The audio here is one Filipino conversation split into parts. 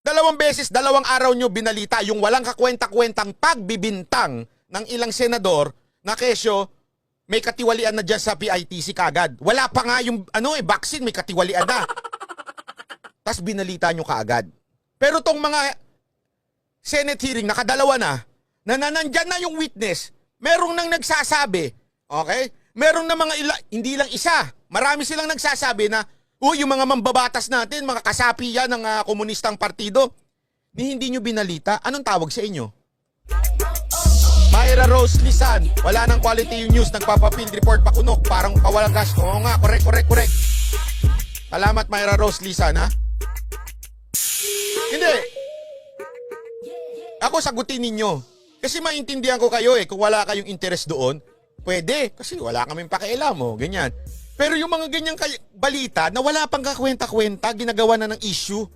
Dalawang beses, dalawang araw nyo binalita yung walang kakwenta-kwentang pagbibintang ng ilang senador na kesyo may katiwalian na dyan sa PITC kagad. Wala pa nga yung vaccine, may katiwalian na. Tapos binalita nyo kaagad. Pero tong mga Senate hearing, nakadalawa na nandyan na yung witness, merong nang nagsasabi, okay? Meron na hindi lang isa, marami silang nagsasabi na, yung mga mambabatas natin, mga kasapi yan ng komunistang partido, hindi nyo binalita. Anong tawag sa inyo? Myra Rose Lisan, wala nang quality news, nagpapafield report pakunok, parang kawalang gas. Oo nga, correct. Salamat Myra Rose Lisan, ha? Hindi. Ako sagutin ninyo. Kasi maintindihan ko kayo kung wala kayong interest doon, pwede. Kasi wala kaming pakialam, ganyan. Pero yung mga ganyang balita na wala pang kakwenta-kwenta, ginagawa na ng issue.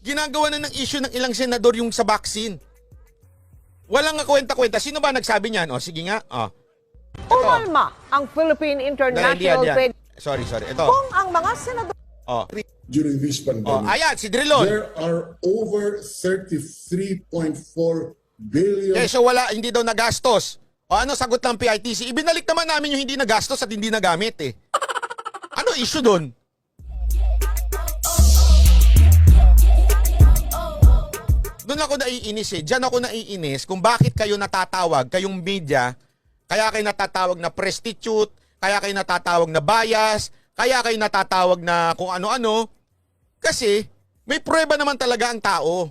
Ginagawa na ng issue ng ilang senador yung sa vaccine. Walang kakwenta-kwenta. Sino ba nagsabi niyan? Sige nga. Umalma ang Philippine International Trade. Sorry. Ito. Kung ang mga senador during this pandemic. Ayan, si Drilon. There are over 33.4 billion. So hindi daw nagastos. Ano sagot ng PITC? Ibinalik naman namin yung hindi nagastos at hindi nagamit Ano issue doon? Doon ako naiinis Diyan ako naiinis kung bakit kayo natatawag, kayong media, kaya kayo natatawag na prostitute, kaya kayo natatawag na bias, kaya kayo natatawag na kung ano-ano. Kasi may pruweba naman talaga ang tao.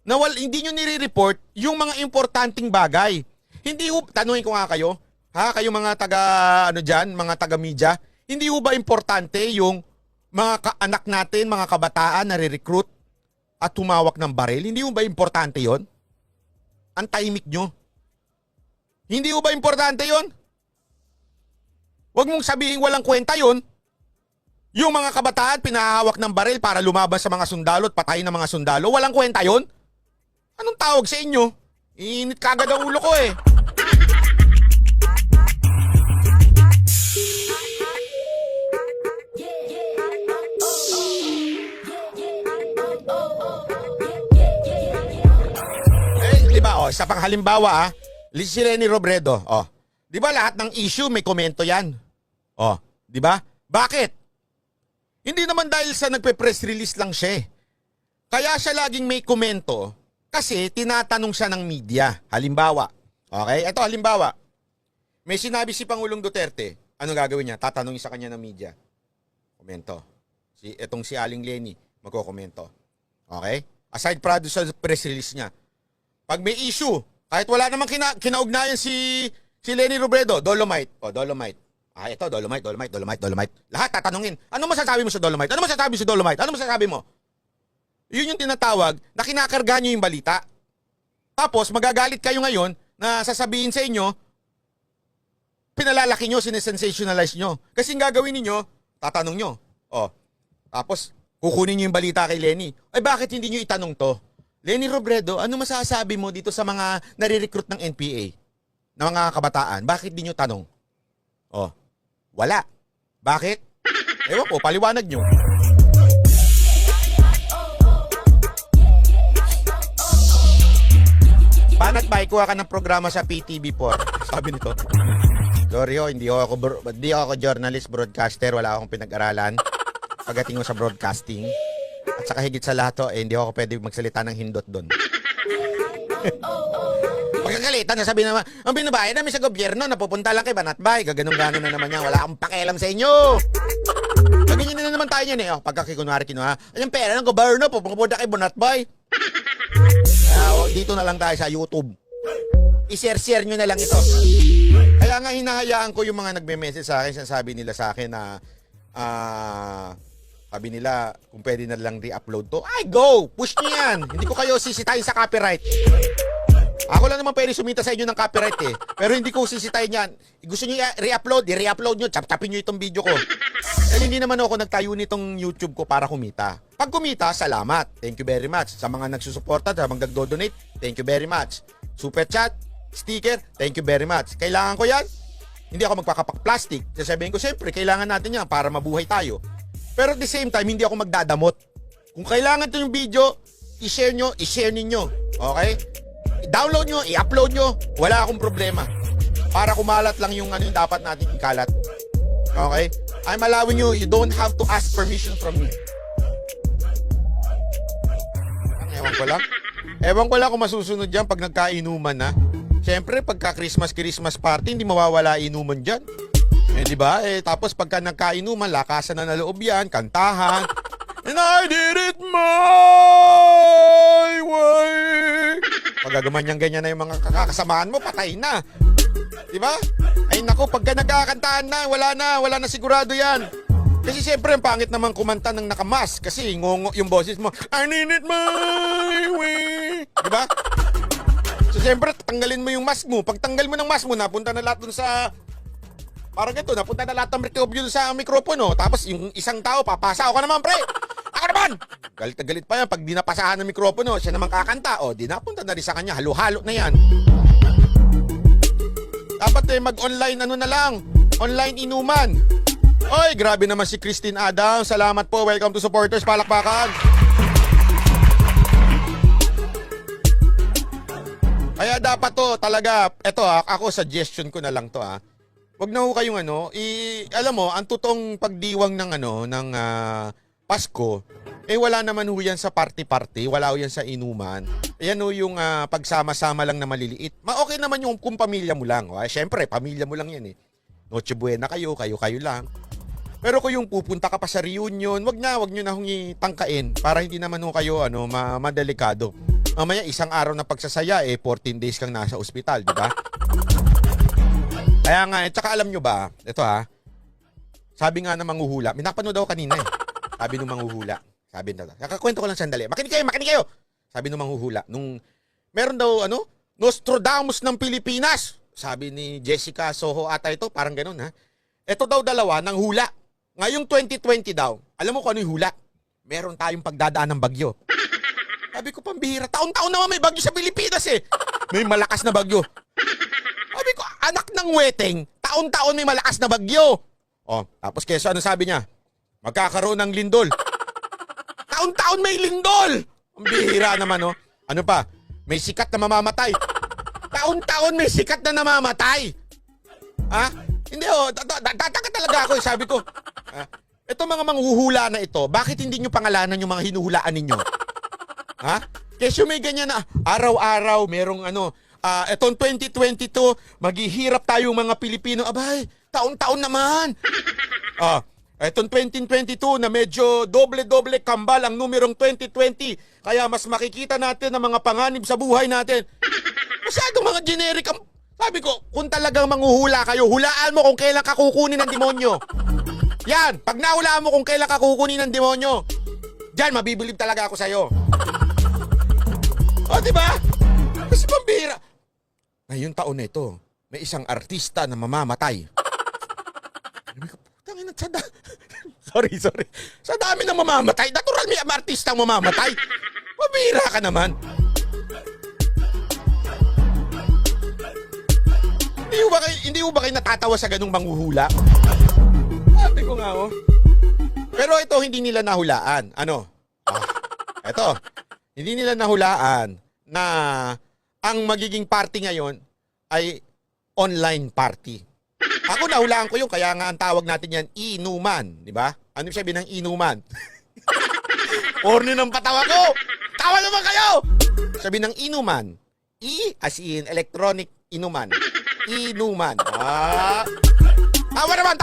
Na hindi nyo nire-report yung mga importanteng bagay. Hindi tanungin ko nga kayo, kayo mga mga taga-media, hindi ba importante yung mga anak natin, mga kabataan na re-recruit at tumawak ng baril? Hindi ba importante yon? Ang tahimik nyo. Hindi ba importante yon? Huwag mong sabihin walang kwenta yon. Yung mga kabataan pinahawak ng baril para lumaban sa mga sundalo at patayin ng mga sundalo, walang kwenta yon? Anong tawag sa inyo? Iinit kagad ang ulo ko Diba, isa pang halimbawa si Leni Robredo, diba lahat ng issue may komento yan? Diba? Bakit? Hindi naman dahil sa nagpe-press release lang siya Kaya siya laging may komento kasi tinatanong siya ng media. Halimbawa, okay? Ito halimbawa, may sinabi si Pangulong Duterte, ano gagawin niya? Tatanungin sa kanya ng media. Komento. Etong si Aling Leni, magkokomento. Okay? Aside sa press release niya, pag may issue, kahit wala namang kinaugnayan si Leni Robredo, Dolomite. Dolomite. Ito, Dolomite. Lahat tatanungin, ano masasabi mo sa Dolomite? Ano masasabi mo sa Dolomite? Ano masasabi mo? Yun yung tinatawag na kinakarga nyo yung balita. Tapos, magagalit kayo ngayon na sasabihin sa inyo, pinalalaki nyo, sinesensationalize nyo. Kasi yung gagawin ninyo, tatanong nyo. Tapos, kukunin nyo yung balita kay Leni. Bakit hindi nyo itanong to? Leni Robredo, ano masasabi mo dito sa mga nare-recruit ng NPA? Na mga kabataan? Bakit di nyo tanong? Wala. Bakit? Ewan po, paliwanag nyo. Panat ba, ikuha ka ng programa sa PTV4? Sabi nito. Sorry hindi ako journalist, broadcaster, wala akong pinag-aralan. Pagdating mo sa broadcasting. At saka higit sa lahat hindi ako pwede magsalita ng hindot doon. Pagkakalitan, nasabi naman, ang binabayad namin sa gobyerno, napupunta lang kay Banatbay. Gaganong-ganon na naman yan. Wala akong pakialam sa inyo. Ganyan na naman tayo niyan pagkakikunwari kinuha. Yung pera ng gobyerno, pupunta kay Banatbay. Dito na lang tayo sa YouTube. I-share nyo na lang ito. Kaya nga hinahayaan ko yung mga nagme-message sa akin, sinasabi nila sa akin na sabi nila kung pwede na lang re-upload to. Go! Push nyo yan! Hindi ko kayo sisitahin sa copyright. Ako lang naman pwede sumita sa inyo ng copyright Pero hindi ko sisitahin yan. Gusto nyo re-upload, i-re-upload nyo, chap-chapin nyo itong video ko. Dahil hindi naman ako nagtayo nitong YouTube ko para kumita. Pag kumita, salamat. Thank you very much. Sa mga nagsusuporta, sa mga nagdo-donate, thank you very much. Super chat, sticker, thank you very much. Kailangan ko yan? Hindi ako magpakapak-plastic. Sasabihin ko, siyempre, kailangan natin yan para mabuhay tayo. Pero at the same time, hindi ako magdadamot. Kung kailangan ito yung video, i-share nyo, i-share ninyo. Okay? I-download nyo, i-upload nyo. Wala akong problema. Para kumalat lang yung ano yung dapat natin ikalat. Okay? I'm allowing you. You don't have to ask permission from me. Ewan ko lang. Ewan ko lang kung masusunod dyan pag nagkainuman na. Siyempre, pagka Christmas party, hindi mawawala inuman dyan. Eh, di ba? Eh, tapos pagka nagkainuman, lakasan na loob yan, kantahan. And I did it my way. Pagagaman niyang ganyan na yung mga kakasamahan mo, patay na. Di ba? Ay nako, pagka nagkakantahan na, wala na sigurado yan. Kasi siyempre, ang pangit naman kumanta ng nakamas. Kasi ngongo yung boses mo, I did it my way. Di ba? So, siyempre, tanggalin mo yung mask mo. Pag tanggal mo ng mask mo, napunta na lahat dun sa... Parang ganito, napunta na lahat ng merkobyo sa mikropono. Tapos, yung isang tao, papasa. Ako naman, pre! Ako naman! Galit na galit pa yan. Pag di napasahan ng mikropono, siya naman kakanta. O, di napunta na rin sa kanya. Halo-halo na yan. Dapat mag-online, ano na lang. Online inuman. Oy, grabe naman si Christine Adams. Salamat po. Welcome to Supporters. Palakpakan. Kaya dapat to talaga, eto ako suggestion ko na lang to Wag na ho kayong alam mo, ang totoong pagdiwang ng ng Pasko, wala naman ho yan sa party-party, wala ho yan sa inuman. Yan ho yung pagsama-sama lang na maliliit. Okay naman yung kung pamilya mo lang. Siyempre, pamilya mo lang yan Noche Buena kayo lang. Pero kung yung pupunta ka pa sa reunion, wag nyo na hong itangkain para hindi naman ho kayo madelikado. Mamaya isang araw na pagsasaya 14 days kang nasa ospital, di ba? Kaya nga, tsaka alam nyo ba, ito sabi nga ng manghuhula, may napanood daw kanina Sabi ng manghuhula, kakakwento ko lang sandali. Makinig kayo! Sabi ng manghuhula, meron daw, Nostradamus ng Pilipinas. Sabi ni Jessica Soho ata ito, parang ganun Ito daw dalawa ng hula. Ngayong 2020 daw, alam mo kung ano yung hula? Meron tayong pagdadaan ng bagyo. Sabi ko, pambihira. Taon-taon naman may bagyo sa Pilipinas May malakas na bagyo. Sabi ko, anak ng weteng, taon-taon may malakas na bagyo. Tapos keso ano sabi niya? Magkakaroon ng lindol. Taon-taon may lindol. Ang bihira naman Ano pa? May sikat na mamamatay. Taon-taon may sikat na namamatay. Hindi tataka talaga ako Sabi ko, ito mga manghuhula na ito, bakit hindi nyo pangalanan yung mga hinuhulaan ninyo? Kesyo may ganyan na araw-araw merong etong 2022 maghihirap tayong mga Pilipino. Abay, taon-taon naman. Etong 2022 na medyo doble-doble kambal ang numerong 2020. Kaya mas makikita natin ang mga panganib sa buhay natin. Masyadong mga generic Sabi ko, kung talagang manghuhula kayo, hulaan mo kung kailan ka kukunin ng demonyo. Yan, pag nahulaan mo kung kailan ka kukunin ng demonyo, diyan mabibilib talaga ako sa'yo. Diba? Kasi pambira. Ngayong taon na ito, may isang artista na mamamatay. Putangin at sorry. Sa dami ng mamamatay, natural may artista mamamatay. Pambira ka naman. Hindi ba kayo natatawa sa ganung manghuhula? Sabi ko nga Pero ito hindi nila nahulaan. Ito. Hindi nila nahulaan na ang magiging party ngayon ay online party. Ako nahulaan ko yun, kaya nga ang tawag natin yan, inuman. Di ba? Ano sabi ng inuman? Orne ng patawa ko! Tawa naman kayo! Sabi ng inuman. As in electronic inuman. Inuman. Tawa naman!